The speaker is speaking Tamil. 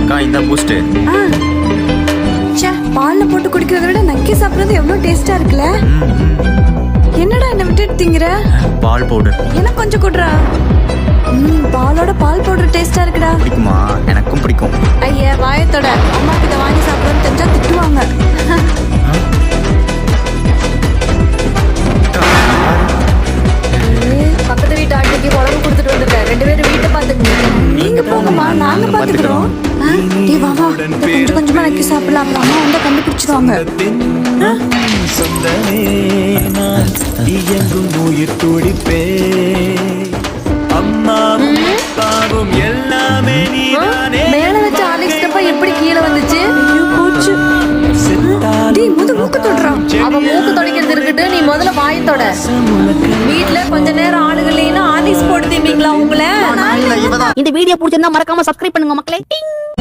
அக்கா இந்த பூஸ்ட். பால்ல போட்டு குடிக்கிறத விட நக்கி சாப்பிடுறது எவ்வளவு டேஸ்டா இருக்குல்ல. என்னடா என்ன விட்டுட்டு திங்கிற? பால் பவுடர் எனக்கு கொஞ்சம் குடுறா. பாலோட பால் பவுடர் டேஸ்டா இருக்குடா. பிடிக்குமா? எனக்கும் பிடிக்கும். ஐயா வாயத்தோட அம்மா கிட்ட வாங்கி சாப்பிடுறது தெரிஞ்சா திட்டுவாங்க. பக்கத்து வீட்டு ஆட்டுக்கு உடம்பு கொடுத்துட்டு வந்துருக்க. 2 பேரும் வீட்டை பாத்துக்கணும். நீங்க போங்கம்மா, நாங்க பாத்துக்கிறோம். வா வா, கொஞ்சம் கொஞ்சமா நக்கி சாப்பிடலாம். அம்மா வந்து கண்டுபிடிச்சிருவாங்க. மேல வச்ச ஆலிக்ஸ் டப்பா எப்படி கீழே வந்துச்சு? மூக்கு தொடுறான். அவன் மூக்கு தொடைக்கிறது இருக்கட்டு, நீ முதல்ல வாயத்தோட. வீட்டுல கொஞ்ச நேரம் ஆளுகளேன்னு ஆலிக்ஸ் போட்டு தீப்பீங்களா உங்களை? இந்த வீடியோ பிடிச்சிருந்தா மறக்காம சப்ஸ்கிரைப் பண்ணுங்க மக்களே.